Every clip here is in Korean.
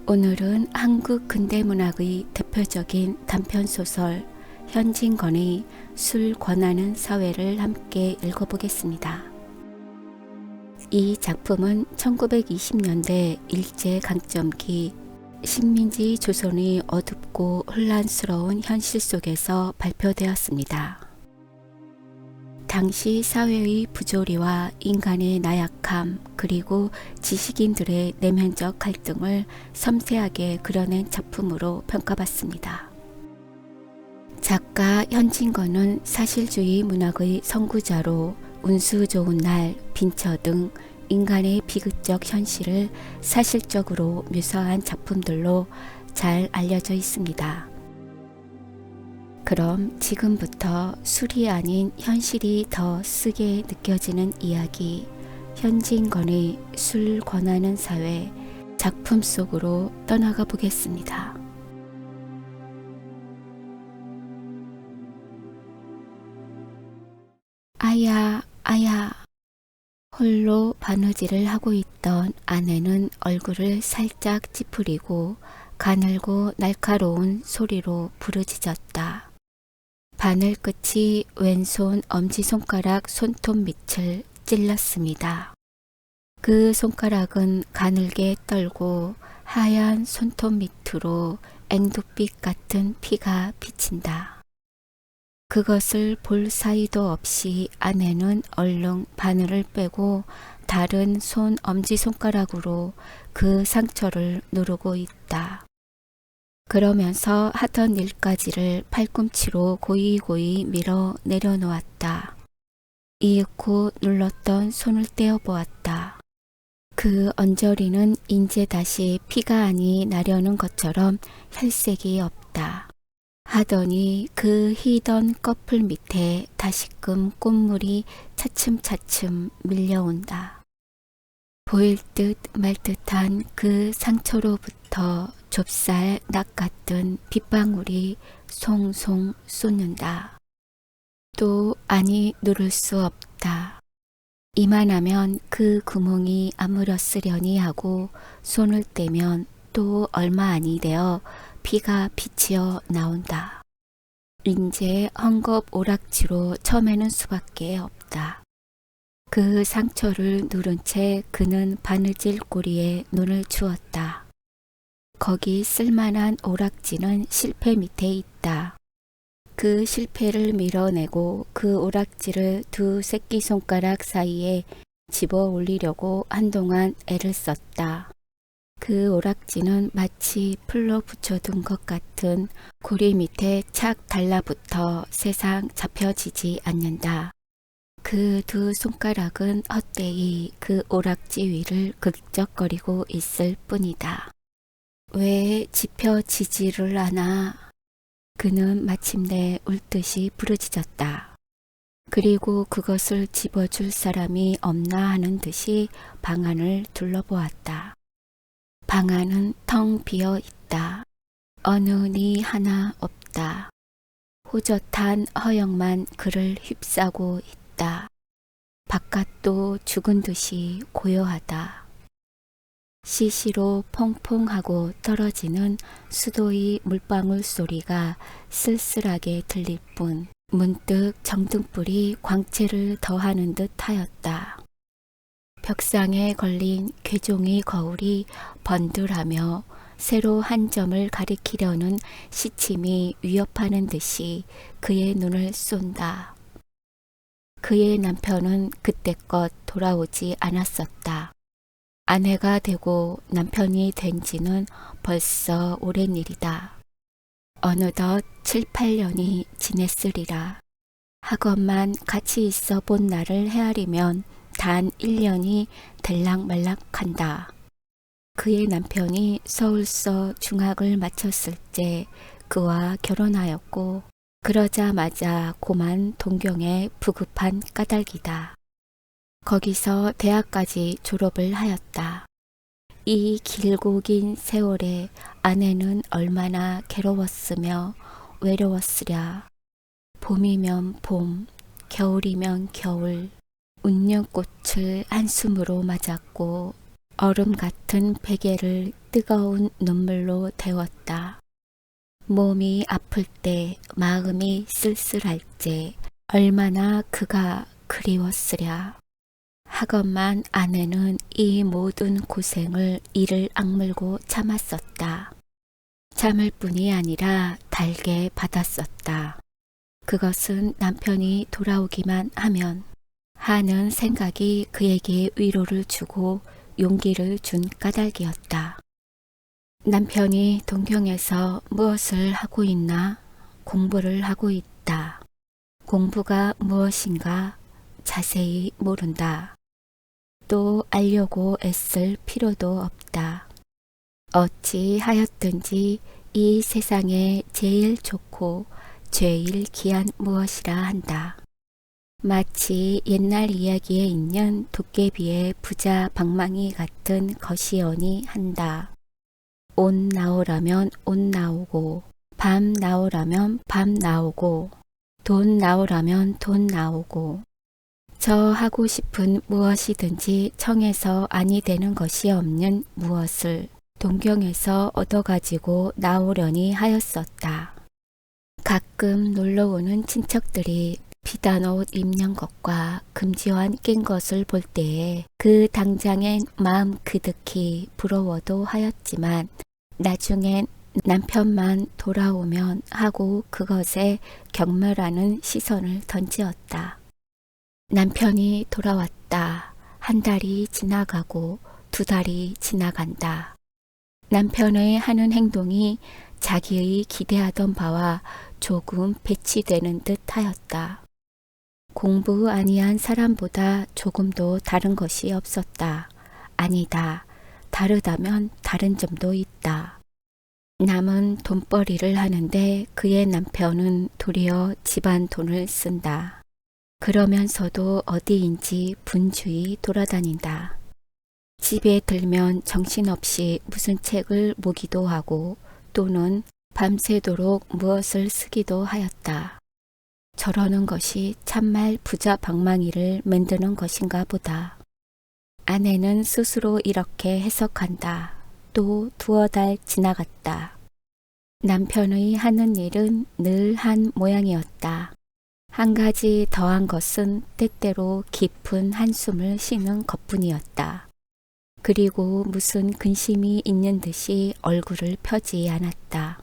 오늘은 한국 근대문학의 대표적인 단편소설 현진건의 술 권하는 사회를 함께 읽어보겠습니다. 이 작품은 1920년대 일제강점기 식민지 조선의 어둡고 혼란스러운 현실 속에서 발표되었습니다. 당시 사회의 부조리와 인간의 나약함 그리고 지식인들의 내면적 갈등을 섬세하게 그려낸 작품으로 평가받습니다. 작가 현진건은 사실주의 문학의 선구자로 운수 좋은 날, 빈처 등 인간의 비극적 현실을 사실적으로 묘사한 작품들로 잘 알려져 있습니다. 그럼 지금부터 술이 아닌 현실이 더 쓰게 느껴지는 이야기, 현진건의 술 권하는 사회 작품 속으로 떠나가 보겠습니다. 아야, 아야. 홀로 바느질을 하고 있던 아내는 얼굴을 살짝 찌푸리고 가늘고 날카로운 소리로 부르짖었다. 바늘 끝이 왼손 엄지손가락 손톱 밑을 찔렀습니다. 그 손가락은 가늘게 떨고 하얀 손톱 밑으로 앵두빛 같은 피가 비친다. 그것을 볼 사이도 없이 아내는 얼른 바늘을 빼고 다른 손 엄지손가락으로 그 상처를 누르고 있다. 그러면서 하던 일까지를 팔꿈치로 고이고이 밀어 내려놓았다. 이윽고 눌렀던 손을 떼어보았다. 그 언저리는 인제 다시 피가 아니 나려는 것처럼 혈색이 없다. 하더니 그 희던 꺼풀 밑에 다시금 꽃물이 차츰차츰 밀려온다. 보일 듯 말 듯한 그 상처로부터 좁쌀 낙 같은 빗방울이 송송 쏟는다. 또 아니 누를 수 없다. 이만하면 그 구멍이 아물었으려니 하고 손을 떼면 또 얼마 아니 되어 피가 비치어 나온다. 인제 헝겊 오락지로 쳐매는 수밖에 없다. 그 상처를 누른 채 그는 바느질 고리에 눈을 주었다. 거기 쓸만한 오락지는 실패 밑에 있다. 그 실패를 밀어내고 그 오락지를 두 새끼손가락 사이에 집어 올리려고 한동안 애를 썼다. 그 오락지는 마치 풀로 붙여둔 것 같은 고리 밑에 착 달라붙어 세상 잡혀지지 않는다. 그 두 손가락은 헛되이 그 오락지 위를 긁적거리고 있을 뿐이다. 왜 집혀지지를 않아? 그는 마침내 울듯이 부르짖었다. 그리고 그것을 집어줄 사람이 없나 하는 듯이 방 안을 둘러보았다. 방 안은 텅 비어 있다. 어느 니 하나 없다. 호젓한 허영만 그를 휩싸고 있다. 바깥도 죽은 듯이 고요하다. 시시로 퐁퐁하고 떨어지는 수도의 물방울 소리가 쓸쓸하게 들릴 뿐 문득 정등불이 광채를 더하는 듯 하였다. 벽상에 걸린 괴종의 거울이 번들하며 새로 한 점을 가리키려는 시침이 위협하는 듯이 그의 눈을 쏜다. 그의 남편은 그때껏 돌아오지 않았었다. 아내가 되고 남편이 된 지는 벌써 오랜 일이다. 어느덧 7, 8년이 지냈으리라. 학원만 같이 있어 본 나를 헤아리면 단 1년이 들락말락한다. 그의 남편이 서울서 중학을 마쳤을 때 그와 결혼하였고 그러자마자 고만 동경에 부급한 까닭이다. 거기서 대학까지 졸업을 하였다. 이 길고 긴 세월에 아내는 얼마나 괴로웠으며 외로웠으랴. 봄이면 봄, 겨울이면 겨울, 운명꽃을 한숨으로 맞았고 얼음 같은 베개를 뜨거운 눈물로 데웠다. 몸이 아플 때, 마음이 쓸쓸할 때 얼마나 그가 그리웠으랴. 하건만 아내는 이 모든 고생을 이를 악물고 참았었다. 참을 뿐이 아니라 달게 받았었다. 그것은 남편이 돌아오기만 하면 하는 생각이 그에게 위로를 주고 용기를 준 까닭이었다. 남편이 동경에서 무엇을 하고 있나? 공부를 하고 있다. 공부가 무엇인가? 자세히 모른다. 또 알려고 애쓸 필요도 없다. 어찌 하였든지 이 세상에 제일 좋고 제일 귀한 무엇이라 한다. 마치 옛날 이야기에 있는 도깨비의 부자 방망이 같은 것이오니 한다. 옷 나오라면 옷 나오고, 밤 나오라면 밤 나오고, 돈 나오라면 돈 나오고, 저 하고 싶은 무엇이든지 청해서 아니 되는 것이 없는 무엇을 동경에서 얻어가지고 나오려니 하였었다. 가끔 놀러오는 친척들이 비단 옷 입는 것과 금지환 낀 것을 볼 때에 그 당장엔 마음 그득히 부러워도 하였지만 나중엔 남편만 돌아오면 하고 그것에 경멸하는 시선을 던지었다. 남편이 돌아왔다. 한 달이 지나가고 두 달이 지나간다. 남편의 하는 행동이 자기의 기대하던 바와 조금 배치되는 듯 하였다. 공부 아니한 사람보다 조금도 다른 것이 없었다. 아니다. 다르다면 다른 점도 있다. 남은 돈벌이를 하는데 그의 남편은 도리어 집안 돈을 쓴다. 그러면서도 어디인지 분주히 돌아다닌다. 집에 들면 정신없이 무슨 책을 보기도 하고 또는 밤새도록 무엇을 쓰기도 하였다. 저러는 것이 참말 부자 방망이를 만드는 것인가 보다. 아내는 스스로 이렇게 해석한다. 또 두어 달 지나갔다. 남편의 하는 일은 늘 한 모양이었다. 한 가지 더한 것은 때때로 깊은 한숨을 쉬는 것뿐이었다. 그리고 무슨 근심이 있는 듯이 얼굴을 펴지 않았다.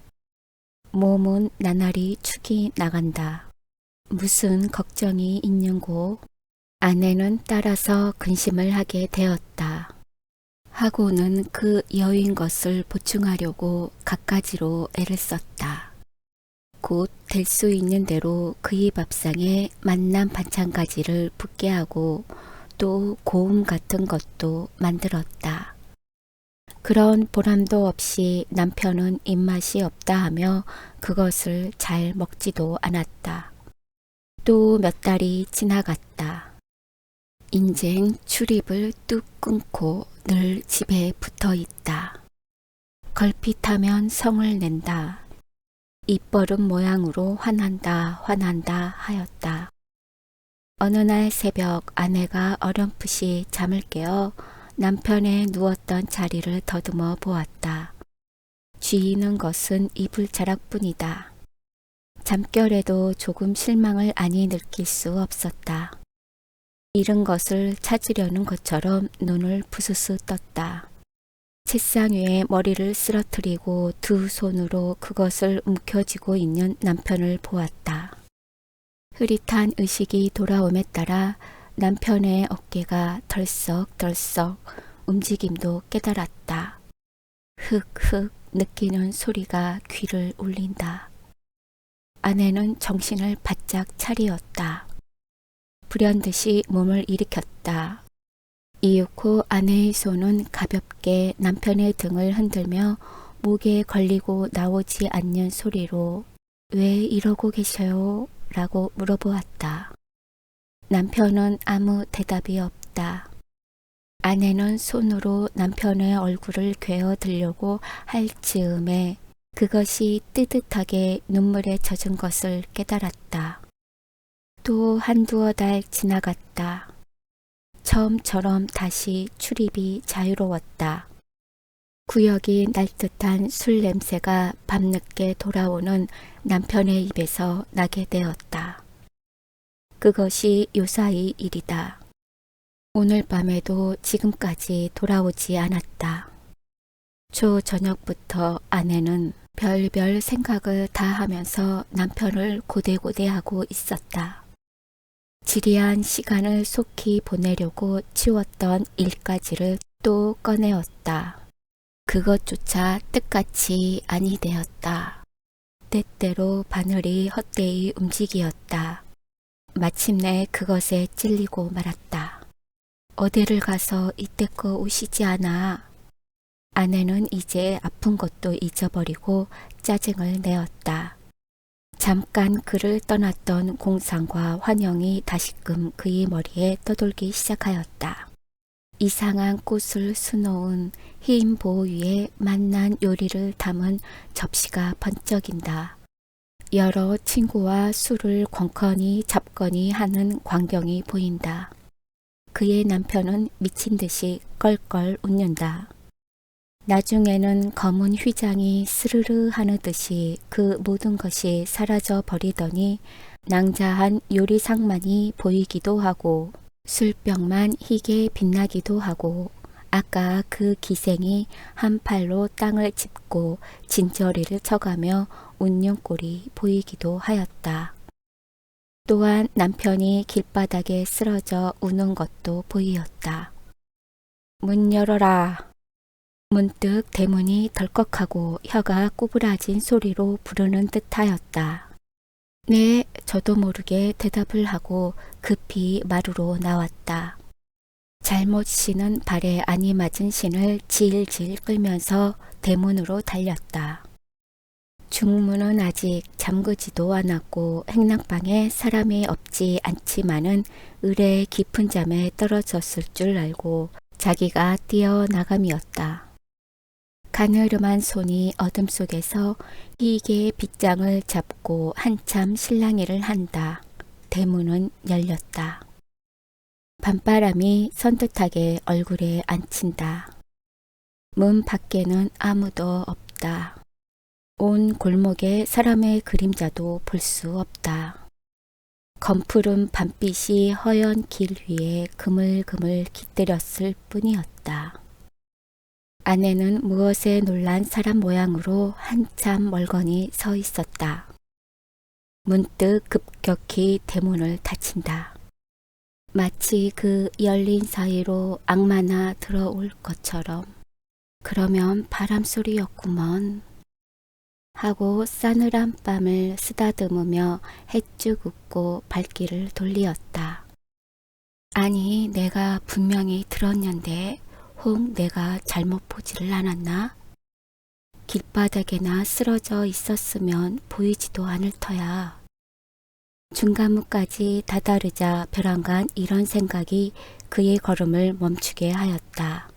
몸은 나날이 축이 나간다. 무슨 걱정이 있는고? 아내는 따라서 근심을 하게 되었다. 하고는 그 여인 것을 보충하려고 갖가지로 애를 썼다. 곧 될 수 있는 대로 그의 밥상에 맛난 반찬가지를 붙게 하고 또 고움 같은 것도 만들었다. 그런 보람도 없이 남편은 입맛이 없다 하며 그것을 잘 먹지도 않았다. 또 몇 달이 지나갔다. 인생 출입을 뚝 끊고 늘 집에 붙어 있다. 걸핏하면 성을 낸다. 입버릇 모양으로 화난다 하였다. 어느 날 새벽 아내가 어렴풋이 잠을 깨어 남편의 누웠던 자리를 더듬어 보았다. 쥐이는 것은 이불자락뿐이다. 잠결에도 조금 실망을 아니 느낄 수 없었다. 잃은 것을 찾으려는 것처럼 눈을 부스스 떴다. 책상 위에 머리를 쓰러뜨리고 두 손으로 그것을 움켜쥐고 있는 남편을 보았다. 흐릿한 의식이 돌아옴에 따라 남편의 어깨가 덜썩덜썩 움직임도 깨달았다. 흑흑 느끼는 소리가 귀를 울린다. 아내는 정신을 바짝 차리었다. 불현듯이 몸을 일으켰다. 이윽고 아내의 손은 가볍게 남편의 등을 흔들며 목에 걸리고 나오지 않는 소리로 왜 이러고 계셔요? 라고 물어보았다. 남편은 아무 대답이 없다. 아내는 손으로 남편의 얼굴을 괴어들려고 할 즈음에 그것이 뜨뜻하게 눈물에 젖은 것을 깨달았다. 또 한두어 달 지나갔다. 처음처럼 다시 출입이 자유로웠다. 구역이 날 듯한 술 냄새가 밤늦게 돌아오는 남편의 입에서 나게 되었다. 그것이 요사이 일이다. 오늘 밤에도 지금까지 돌아오지 않았다. 초저녁부터 아내는 별별 생각을 다 하면서 남편을 고대고대하고 있었다. 지리한 시간을 속히 보내려고 치웠던 일까지를 또 꺼내었다. 그것조차 뜻같이 아니 되었다. 때때로 바늘이 헛되이 움직이었다. 마침내 그것에 찔리고 말았다. 어디를 가서 이때껏 오시지 않아. 아내는 이제 아픈 것도 잊어버리고 짜증을 내었다. 잠깐 그를 떠났던 공상과 환영이 다시금 그의 머리에 떠돌기 시작하였다. 이상한 꽃을 수놓은 흰 보호 위에 맛난 요리를 담은 접시가 번쩍인다. 여러 친구와 술을 권커니 잡거니 하는 광경이 보인다. 그의 남편은 미친 듯이 껄껄 웃는다. 나중에는 검은 휘장이 스르르 하느듯이 그 모든 것이 사라져 버리더니 낭자한 요리상만이 보이기도 하고 술병만 희게 빛나기도 하고 아까 그 기생이 한 팔로 땅을 짚고 진저리를 쳐가며 웃는 꼴이 보이기도 하였다. 또한 남편이 길바닥에 쓰러져 우는 것도 보이었다. 문 열어라. 문득 대문이 덜컥하고 혀가 꼬부라진 소리로 부르는 듯하였다. 네, 저도 모르게 대답을 하고 급히 마루로 나왔다. 잘못 신은 발에 안이 맞은 신을 질질 끌면서 대문으로 달렸다. 중문은 아직 잠그지도 않았고 행랑방에 사람이 없지 않지만은 을의 깊은 잠에 떨어졌을 줄 알고 자기가 뛰어나감이었다. 가느름한 손이 어둠 속에서 희게 빗장을 잡고 한참 실랑이를 한다. 대문은 열렸다. 밤바람이 선뜻하게 얼굴에 안친다. 문 밖에는 아무도 없다. 온 골목에 사람의 그림자도 볼 수 없다. 검푸른 밤빛이 허연 길 위에 그물그물 깃들였을 뿐이었다. 아내는 무엇에 놀란 사람 모양으로 한참 멀거니 서 있었다. 문득 급격히 대문을 닫힌다. 마치 그 열린 사이로 악마나 들어올 것처럼. 그러면 바람소리였구먼 하고 싸늘한 밤을 쓰다듬으며 해쭉 웃고 발길을 돌리었다. 아니, 내가 분명히 들었는데 혹 내가 잘못 보지를 않았나? 길바닥에나 쓰러져 있었으면 보이지도 않을 터야. 중간문까지 다다르자 벼랑간 이런 생각이 그의 걸음을 멈추게 하였다.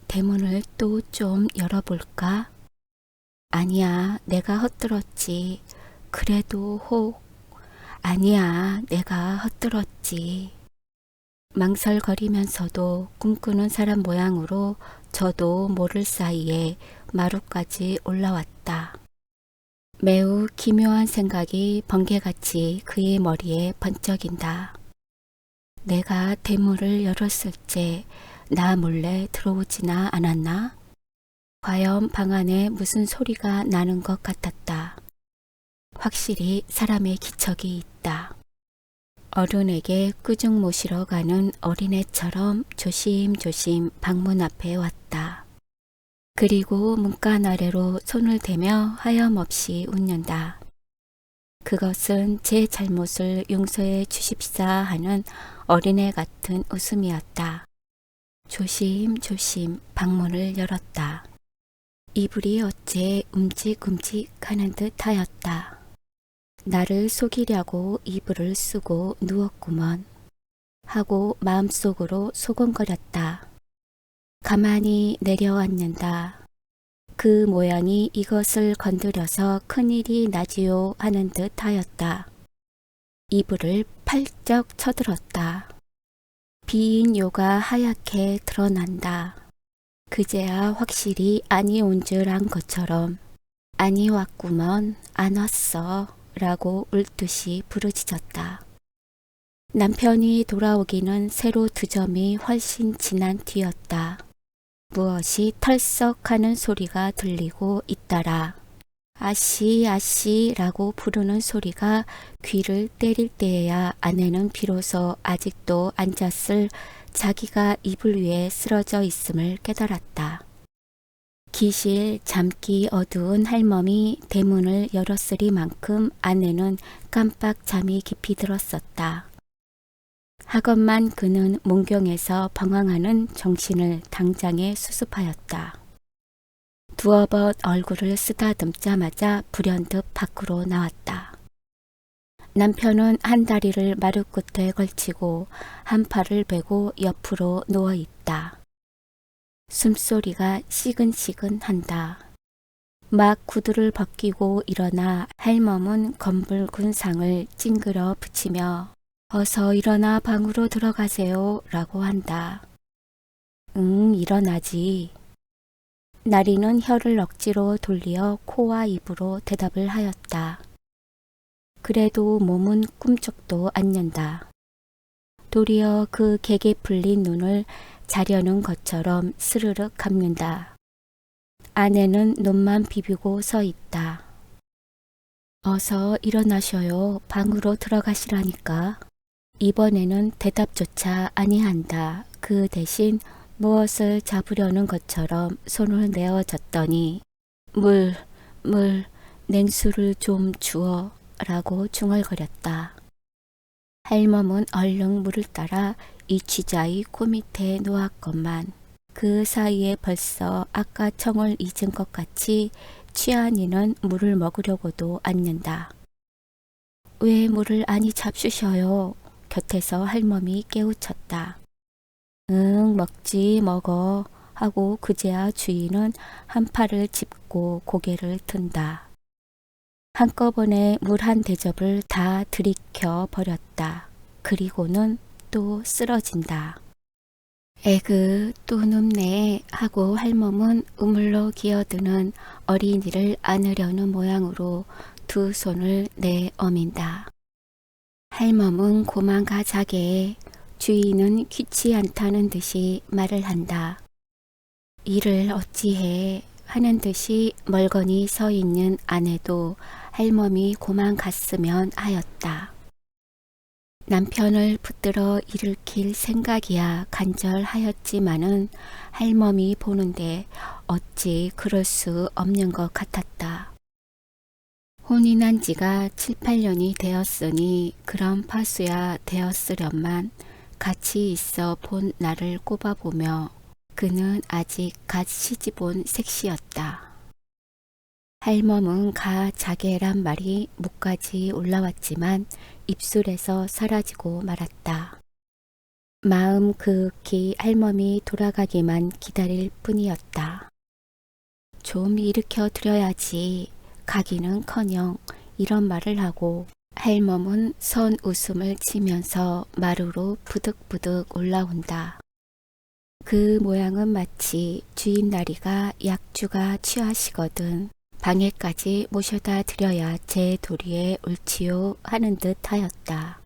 대문을 또 좀 열어볼까? 아니야, 내가 헛들었지. 그래도 혹. 아니야, 내가 헛들었지. 망설거리면서도 꿈꾸는 사람 모양으로 저도 모를 사이에 마루까지 올라왔다. 매우 기묘한 생각이 번개같이 그의 머리에 번쩍인다. 내가 대문을 열었을 때 나 몰래 들어오지나 않았나? 과연 방 안에 무슨 소리가 나는 것 같았다. 확실히 사람의 기척이 있다. 어른에게 꾸중 모시러 가는 어린애처럼 조심조심 방문 앞에 왔다. 그리고 문간 아래로 손을 대며 하염없이 웃는다. 그것은 제 잘못을 용서해 주십사 하는 어린애 같은 웃음이었다. 조심조심 방문을 열었다. 이불이 어째 움직움직 하는 듯 하였다. 나를 속이려고 이불을 쓰고 누웠구먼 하고 마음속으로 소곤거렸다. 가만히 내려앉는다. 그 모양이 이것을 건드려서 큰일이 나지요 하는 듯 하였다. 이불을 팔쩍 쳐들었다. 비인 요가 하얗게 드러난다. 그제야 확실히 안이 온 줄 안 것처럼 안이 왔구먼, 안 왔어 라고 울듯이 부르짖었다. 남편이 돌아오기는 새로 2점이 훨씬 지난 뒤였다. 무엇이 털썩 하는 소리가 들리고 잇따라 아씨 아씨 라고 부르는 소리가 귀를 때릴 때에야 아내는 비로소 아직도 앉았을 자기가 이불 위에 쓰러져 있음을 깨달았다. 기실 잠기 어두운 할멈이 대문을 열었으리만큼 아내는 깜빡 잠이 깊이 들었었다. 하건만 그는 문경에서 방황하는 정신을 당장에 수습하였다. 두어 번 얼굴을 쓰다듬자마자 불현듯 밖으로 나왔다. 남편은 한 다리를 마루끝에 걸치고 한 팔을 베고 옆으로 누워있다. 숨소리가 시근시근 한다. 막 구두를 벗기고 일어나 할멈은 검붉은 상을 찡그러 붙이며 어서 일어나 방으로 들어가세요 라고 한다. 응, 일어나지. 나리는 혀를 억지로 돌리어 코와 입으로 대답을 하였다. 그래도 몸은 꿈쩍도 안 연다. 도리어 그 개게 풀린 눈을 자려는 것처럼 스르륵 감는다. 아내는 눈만 비비고 서 있다. 어서 일어나셔요. 방으로 들어가시라니까. 이번에는 대답조차 아니한다. 그 대신 무엇을 잡으려는 것처럼 손을 내어줬더니 물, 냉수를 좀 주어 라고 중얼거렸다. 할멈은 얼른 물을 따라 이취자의 코 밑에 놓았건만 그 사이에 벌써 아까 청을 잊은 것 같이 취한 이는 물을 먹으려고도 앉는다. 왜 물을 아니 잡수셔요? 곁에서 할멈이 깨우쳤다. 응, 먹지 먹어 하고 그제야 주인은 한 팔을 짚고 고개를 든다. 한꺼번에 물 한 대접을 다 들이켜 버렸다. 그리고는 또 쓰러진다. 에그 또 눕네 하고 할멈은 우물로 기어드는 어린이를 안으려는 모양으로 2 손을 내어민다. 할멈은 고만가 자게 주인은 귀치 않다는 듯이 말을 한다. 이를 어찌해 하는 듯이 멀거니 서 있는 아내도 할멈이 고만 갔으면 하였다. 남편을 붙들어 일으킬 생각이야 간절하였지만은 할멈이 보는데 어찌 그럴 수 없는 것 같았다. 혼이 난 지가 7, 8년이 되었으니 그런 파수야 되었으련만 같이 있어 본 나를 꼽아보며 그는 아직 갓 시집온 색시였다. 할멈은 가 자게란 말이 목까지 올라왔지만 입술에서 사라지고 말았다. 마음 극히 할멈이 돌아가기만 기다릴 뿐이었다. 좀 일으켜 드려야지. 가기는커녕 이런 말을 하고 할멈은 선 웃음을 치면서 마루로 부득부득 올라온다. 그 모양은 마치 주인 나리가 약주가 취하시거든 방에까지 모셔다 드려야 제 도리에 옳지요 하는 듯 하였다.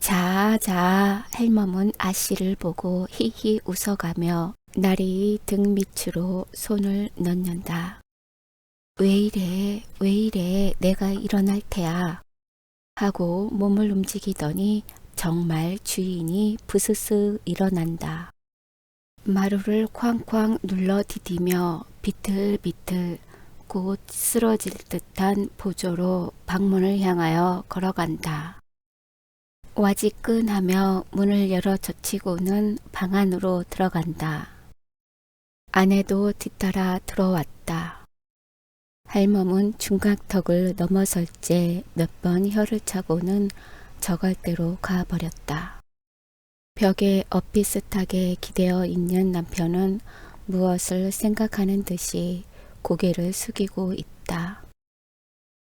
자, 할멈은 아씨를 보고 히히 웃어가며 나리 등 밑으로 손을 넣는다. 왜 이래 내가 일어날 테야 하고 몸을 움직이더니 정말 주인이 부스스 일어난다. 마루를 쾅쾅 눌러 디디며 비틀비틀 곧 쓰러질 듯한 보조로 방문을 향하여 걸어간다. 와지끈하며 문을 열어 젖히고는 방 안으로 들어간다. 아내도 뒤따라 들어왔다. 할멈은 중각턱을 넘어설 때 몇 번 혀를 차고는 저갈대로 가버렸다. 벽에 엇비슷하게 기대어 있는 남편은 무엇을 생각하는 듯이 고개를 숙이고 있다.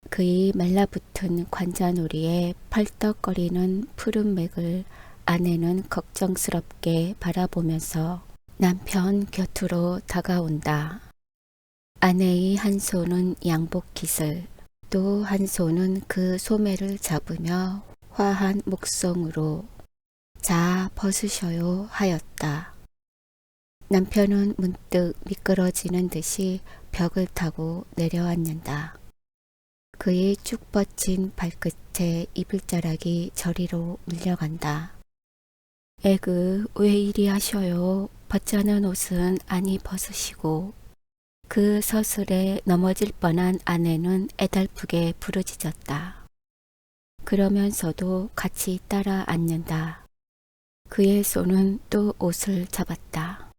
그의 말라붙은 관자놀이에 펄떡거리는 푸른 맥을 아내는 걱정스럽게 바라보면서 남편 곁으로 다가온다. 아내의 한 손은 양복 깃을, 또 한 손은 그 소매를 잡으며 화한 목성으로 자 벗으셔요 하였다. 남편은 문득 미끄러지는 듯이 벽을 타고 내려앉는다. 그의 쭉 뻗친 발끝에 이불자락이 저리로 밀려간다. 에그 왜 이리 하셔요. 벗자는 옷은 아니 벗으시고. 그 서슬에 넘어질 뻔한 아내는 애달프게 부르짖었다. 그러면서도 같이 따라 앉는다. 그의 손은 또 옷을 잡았다.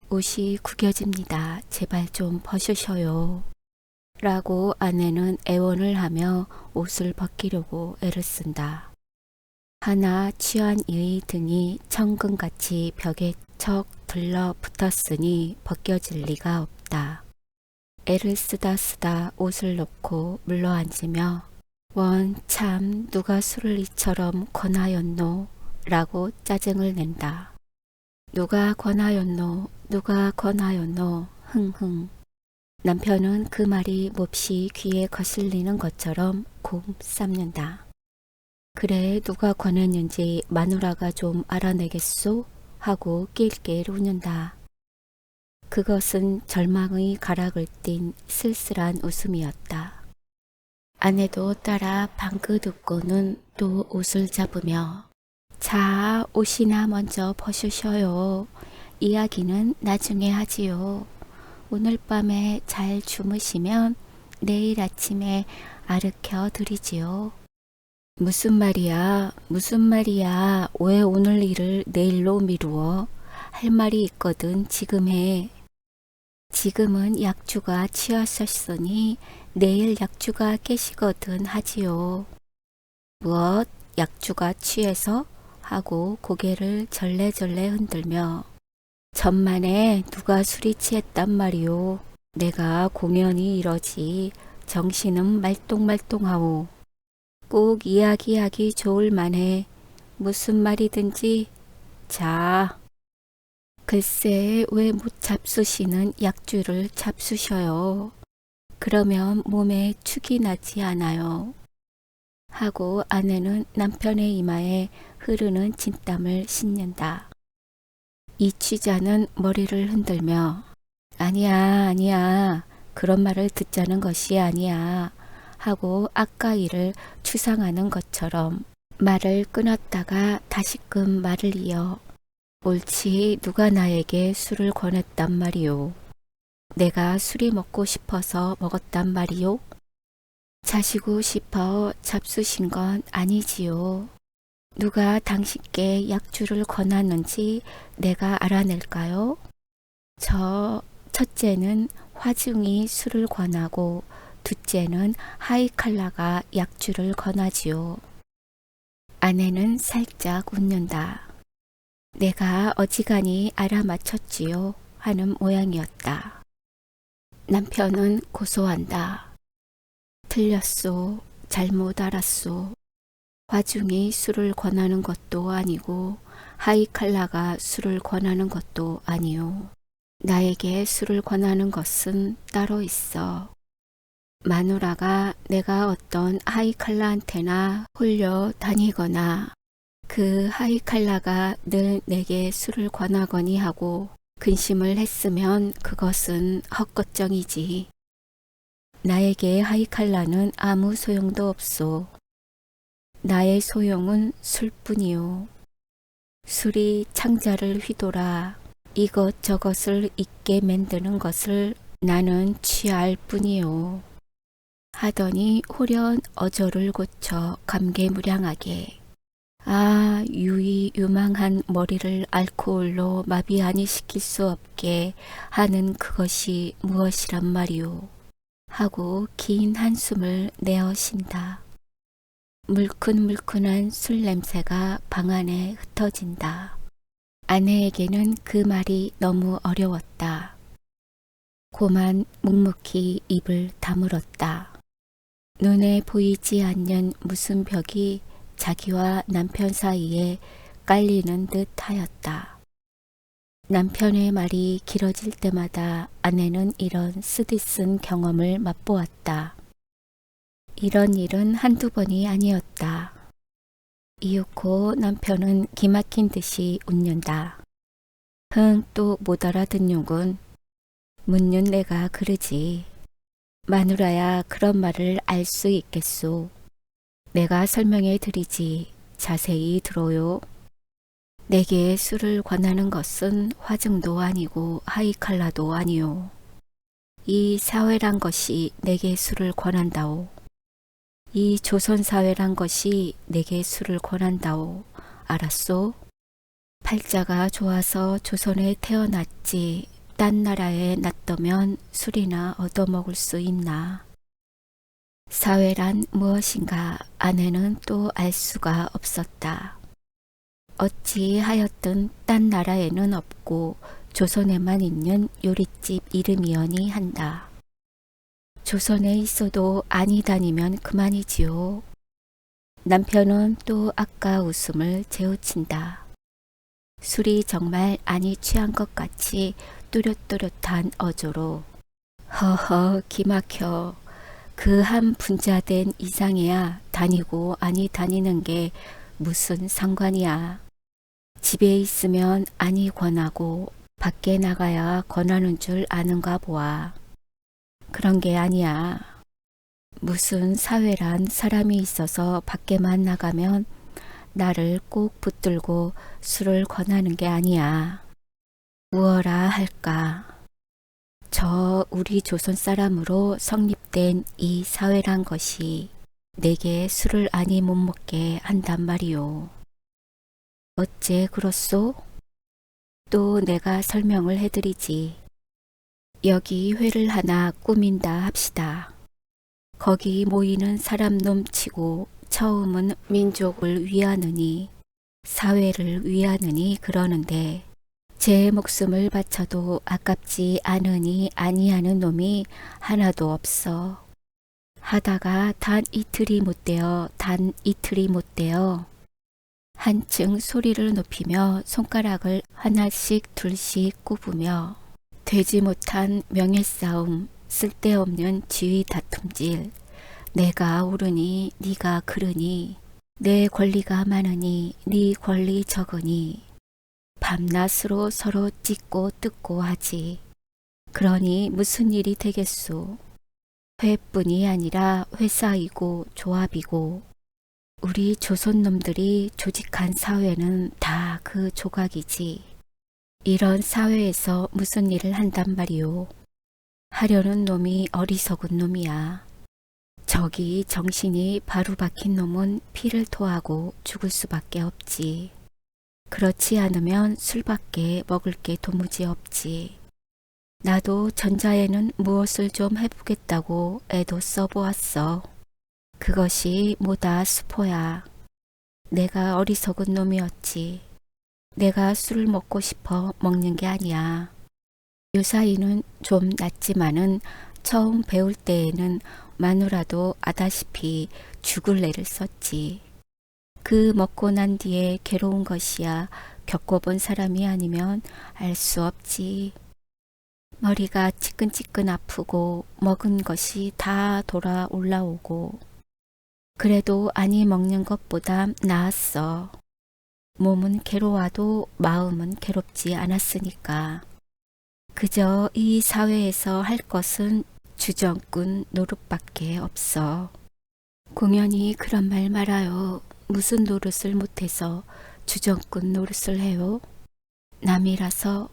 옷이 구겨집니다. 제발 좀 벗으셔요. 라고 아내는 애원을 하며 옷을 벗기려고 애를 쓴다. 하나 취한 이의 등이 천근같이 벽에 척 들러붙었으니 벗겨질 리가 없다. 애를 쓰다 옷을 놓고 물러앉으며 원 참 누가 술을 이처럼 권하였노? 라고 짜증을 낸다. 누가 권하였노? 누가 권하였노? 흥흥. 남편은 그 말이 몹시 귀에 거슬리는 것처럼 곰 쌉는다. 그래 누가 권했는지 마누라가 좀 알아내겠소? 하고 낄낄 웃는다. 그것은 절망의 가락을 띤 쓸쓸한 웃음이었다. 아내도 따라 방긋 웃고는 또 옷을 잡으며 자 옷이나 먼저 벗으셔요. 이야기는 나중에 하지요. 오늘 밤에 잘 주무시면 내일 아침에 아르켜 드리지요. 무슨 말이야? 무슨 말이야? 왜 오늘 일을 내일로 미루어? 할 말이 있거든 지금 해. 지금은 약주가 취하셨으니 내일 약주가 깨시거든 하지요. 무엇? 약주가 취해서? 하고 고개를 절레절레 흔들며 천만에 누가 술이 취했단 말이오. 내가 공연히 이러지 정신은 말똥말똥하오. 꼭 이야기하기 좋을 만해. 무슨 말이든지. 자. 글쎄 왜 못 잡수시는 약주를 잡수셔요. 그러면 몸에 축이 나지 않아요. 하고 아내는 남편의 이마에 흐르는 진땀을 씻는다. 이 취자는 머리를 흔들며 아니야 그런 말을 듣자는 것이 아니야 하고 아까 일을 추상하는 것처럼 말을 끊었다가 다시금 말을 이어 옳지 누가 나에게 술을 권했단 말이오. 내가 술이 먹고 싶어서 먹었단 말이오. 자시고 싶어 잡수신 건 아니지요. 누가 당신께 약주를 권하는지 내가 알아낼까요? 첫째는 화중이 술을 권하고 둘째는 하이칼라가 약주를 권하지요. 아내는 살짝 웃는다. 내가 어지간히 알아맞혔지요 하는 모양이었다. 남편은 고소한다. 틀렸소. 잘못 알았소. 화중이 술을 권하는 것도 아니고 하이칼라가 술을 권하는 것도 아니오. 나에게 술을 권하는 것은 따로 있어. 마누라가 내가 어떤 하이칼라한테나 홀려 다니거나 그 하이칼라가 늘 내게 술을 권하거니 하고 근심을 했으면 그것은 헛것정이지. 나에게 하이칼라는 아무 소용도 없소. 나의 소용은 술뿐이요. 술이 창자를 휘돌아 이것저것을 잊게 만드는 것을 나는 취할 뿐이요. 하더니 호련 어조를 고쳐 감개무량하게 유망한 머리를 알코올로 마비하니 시킬 수 없게 하는 그것이 무엇이란 말이오. 하고 긴 한숨을 내어 쉰다. 물큰물큰한 술 냄새가 방 안에 흩어진다. 아내에게는 그 말이 너무 어려웠다. 고만 묵묵히 입을 다물었다. 눈에 보이지 않는 무슨 벽이 자기와 남편 사이에 깔리는 듯 하였다. 남편의 말이 길어질 때마다 아내는 이런 쓰디쓴 경험을 맛보았다. 이런 일은 한두 번이 아니었다. 이윽고 남편은 기막힌 듯이 웃는다. 흥 또 못 알아듣는군. 묻는 내가 그러지. 마누라야 그런 말을 알 수 있겠소. 내가 설명해 드리지. 자세히 들어요. 내게 술을 권하는 것은 화증도 아니고 하이칼라도 아니오. 이 사회란 것이 내게 술을 권한다오. 이 조선사회란 것이 내게 술을 권한다오. 알았소? 팔자가 좋아서 조선에 태어났지 딴 나라에 낫더면 술이나 얻어먹을 수 있나. 사회란 무엇인가 아내는 또 알 수가 없었다. 어찌하였든 딴 나라에는 없고 조선에만 있는 요릿집 이름이여니 한다. 조선에 있어도 아니 다니면 그만이지요. 남편은 또 아까 웃음을 재우친다. 술이 정말 아니 취한 것 같이 또렷또렷한 어조로 허허 기막혀. 그 한 분자된 이상해야 다니고 아니 다니는 게 무슨 상관이야. 집에 있으면 아니 권하고 밖에 나가야 권하는 줄 아는가 보아. 그런 게 아니야. 무슨 사회란 사람이 있어서 밖에만 나가면 나를 꼭 붙들고 술을 권하는 게 아니야. 무어라 할까. 저 우리 조선 사람으로 성립된 이 사회란 것이 내게 술을 아니 못 먹게 한단 말이오. 어째 그렇소? 또 내가 설명을 해드리지. 여기 회를 하나 꾸민다 합시다. 거기 모이는 사람 놈치고 처음은 민족을 위하느니 사회를 위하느니 그러는데 제 목숨을 바쳐도 아깝지 않으니 아니하는 놈이 하나도 없어. 하다가 단 이틀이 못 되어 한층 소리를 높이며 손가락을 하나씩 둘씩 꼽으며 되지 못한 명예싸움, 쓸데없는 지위 다툼질, 내가 옳으니 네가 그르니, 내 권리가 많으니 네 권리 적으니, 밤낮으로 서로 찢고 뜯고 하지. 그러니 무슨 일이 되겠소. 회뿐이 아니라 회사이고 조합이고 우리 조선놈들이 조직한 사회는 다 그 조각이지. 이런 사회에서 무슨 일을 한단 말이오. 하려는 놈이 어리석은 놈이야. 저기 정신이 바로 박힌 놈은 피를 토하고 죽을 수밖에 없지. 그렇지 않으면 술밖에 먹을 게 도무지 없지. 나도 전자에는 무엇을 좀 해보겠다고 애도 써보았어. 그것이 뭐다 수포야. 내가 어리석은 놈이었지. 내가 술을 먹고 싶어 먹는 게 아니야. 요사이는 좀 낫지만은 처음 배울 때에는 마누라도 아다시피 죽을 애를 썼지. 그 먹고 난 뒤에 괴로운 것이야 겪어본 사람이 아니면 알 수 없지. 머리가 지끈지끈 아프고 먹은 것이 다 돌아 올라오고 그래도 아니 먹는 것보다 나았어. 몸은 괴로워도 마음은 괴롭지 않았으니까. 그저 이 사회에서 할 것은 주정꾼 노릇밖에 없어. 공연히 그런 말 말아요. 무슨 노릇을 못해서 주정꾼 노릇을 해요? 남이라서.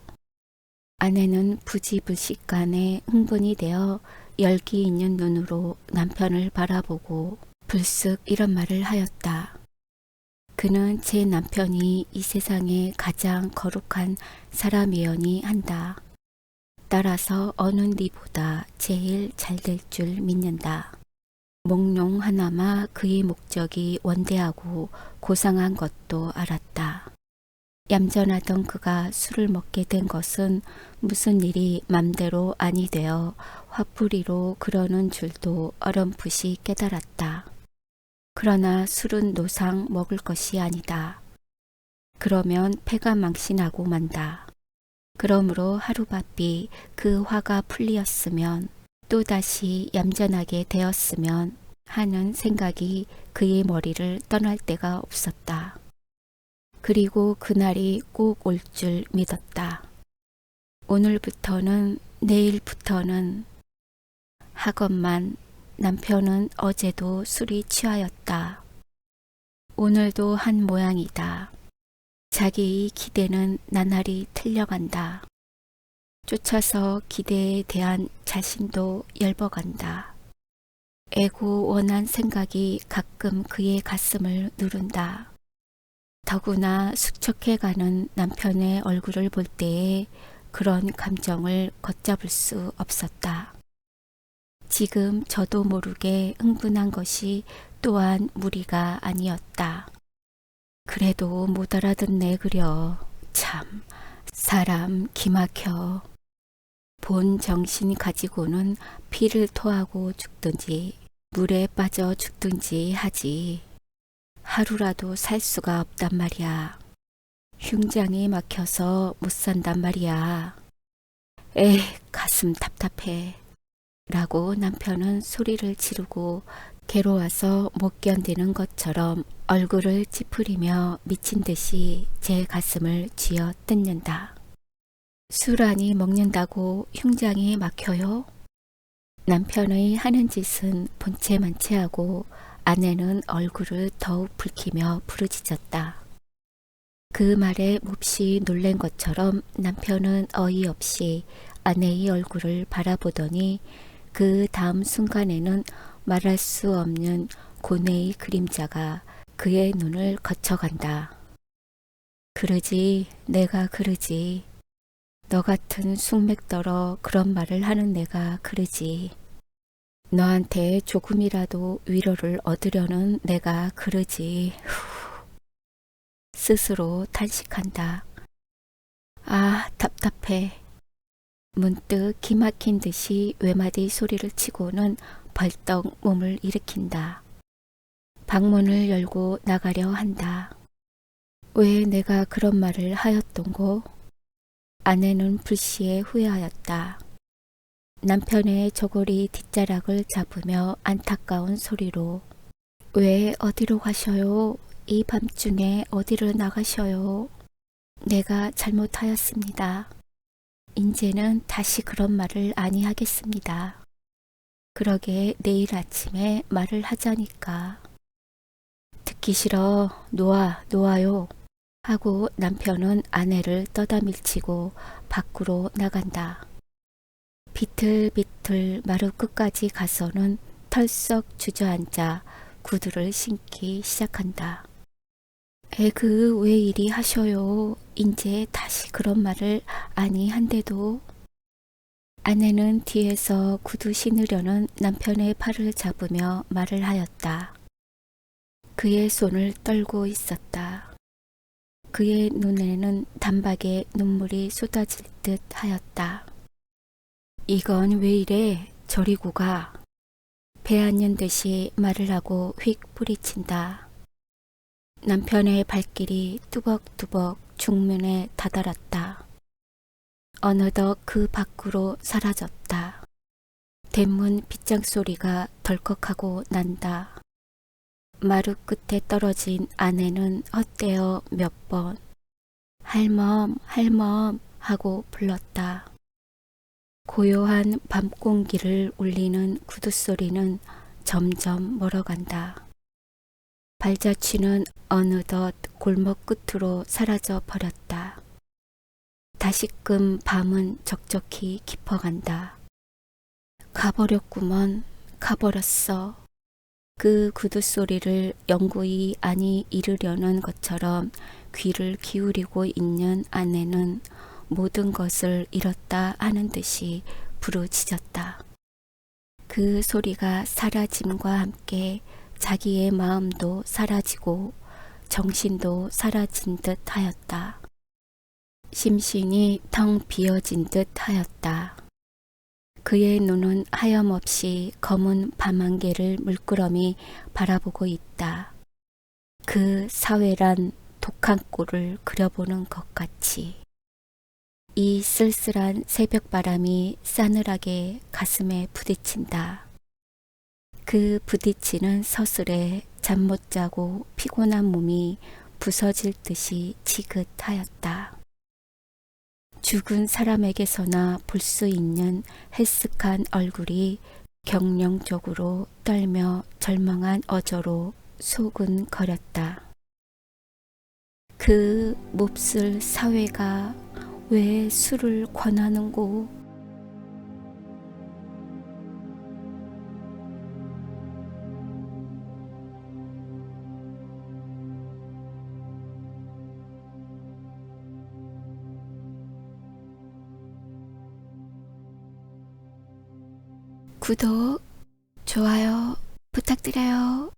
아내는 부지불식간에 흥분이 되어 열기 있는 눈으로 남편을 바라보고 불쑥 이런 말을 하였다. 그는 제 남편이 이 세상에 가장 거룩한 사람이여니 한다. 따라서 어느 니보다 제일 잘 될 줄 믿는다. 몽룡 하나마 그의 목적이 원대하고 고상한 것도 알았다. 얌전하던 그가 술을 먹게 된 것은 무슨 일이 맘대로 아니 되어 화풀이로 그러는 줄도 어렴풋이 깨달았다. 그러나 술은 노상 먹을 것이 아니다. 그러면 패가 망신하고 만다. 그러므로 하루바삐 그 화가 풀리었으면 또다시 얌전하게 되었으면 하는 생각이 그의 머리를 떠날 때가 없었다. 그리고 그날이 꼭 올 줄 믿었다. 오늘부터는 내일부터는 하건만 남편은 어제도 술이 취하였다. 오늘도 한 모양이다. 자기의 기대는 나날이 틀려간다. 쫓아서 기대에 대한 자신도 열버간다. 애고원한 생각이 가끔 그의 가슴을 누른다. 더구나 숙척해가는 남편의 얼굴을 볼 때에 그런 감정을 걷잡을 수 없었다. 지금 저도 모르게 흥분한 것이 또한 무리가 아니었다. 그래도 못 알아듣네 그려. 참 사람 기막혀. 본 정신 가지고는 피를 토하고 죽든지 물에 빠져 죽든지 하지. 하루라도 살 수가 없단 말이야. 흉장이 막혀서 못 산단 말이야. 에이 가슴 답답해. 라고 남편은 소리를 지르고 괴로워서 못 견디는 것처럼 얼굴을 찌푸리며 미친 듯이 제 가슴을 쥐어 뜯는다. 술 한이 먹는다고 흉장이 막혀요? 남편의 하는 짓은 본체만치 하고 아내는 얼굴을 더욱 붉히며 부르짖었다. 그 말에 몹시 놀란 것처럼 남편은 어이없이 아내의 얼굴을 바라보더니 그 다음 순간에는 말할 수 없는 고뇌의 그림자가 그의 눈을 거쳐간다. 그러지, 내가 그러지. 너 같은 숙맥더러 그런 말을 하는 내가 그러지. 너한테 조금이라도 위로를 얻으려는 내가 그러지. 스스로 탄식한다. 아, 답답해. 문득 기막힌 듯이 외마디 소리를 치고는 벌떡 몸을 일으킨다. 방문을 열고 나가려 한다. 왜 내가 그런 말을 하였던고? 아내는 불시에 후회하였다. 남편의 저고리 뒷자락을 잡으며 안타까운 소리로 왜 어디로 가셔요? 이 밤중에 어디를 나가셔요? 내가 잘못하였습니다. 인제는 다시 그런 말을 아니하겠습니다. 그러게 내일 아침에 말을 하자니까. 듣기 싫어. 놓아요. 하고 남편은 아내를 떠다 밀치고 밖으로 나간다. 비틀비틀 마루 끝까지 가서는 털썩 주저앉아 구두를 신기 시작한다. 에그 왜 이리 하셔요. 인제 다시 그런 말을 아니한데도. 아내는 뒤에서 구두 신으려는 남편의 팔을 잡으며 말을 하였다. 그의 손을 떨고 있었다. 그의 눈에는 단박에 눈물이 쏟아질 듯 하였다. 이건 왜 이래? 저리고 가. 배안연 듯이 말을 하고 휙 뿌리친다. 남편의 발길이 뚜벅뚜벅 중문에 다다랐다. 어느덧 그 밖으로 사라졌다. 대문 빗장 소리가 덜컥하고 난다. 마루 끝에 떨어진 아내는 헛되어 몇 번 할멈 하고 불렀다. 고요한 밤 공기를 울리는 구두 소리는 점점 멀어간다. 발자취는 어느덧 골목 끝으로 사라져 버렸다. 다시금 밤은 적적히 깊어간다. 가버렸구먼. 가버렸어. 그 구두 소리를 영구히 아니 이르려는 것처럼 귀를 기울이고 있는 아내는 모든 것을 잃었다 하는 듯이 부르짖었다. 그 소리가 사라짐과 함께 자기의 마음도 사라지고 정신도 사라진 듯 하였다. 심신이 텅 비어진 듯 하였다. 그의 눈은 하염없이 검은 밤안개를 물끄러미 바라보고 있다. 그 사회란 독한 꼴을 그려보는 것 같이. 이 쓸쓸한 새벽바람이 싸늘하게 가슴에 부딪힌다. 그 부딪히는 서슬에 잠 못 자고 피곤한 몸이 부서질 듯이 지긋하였다. 죽은 사람에게서나 볼 수 있는 헬쓱한 얼굴이 경령적으로 떨며 절망한 어조로 소근거렸다. 그 몹쓸 사회가 왜 술을 권하는고? 구독, 좋아요 부탁드려요.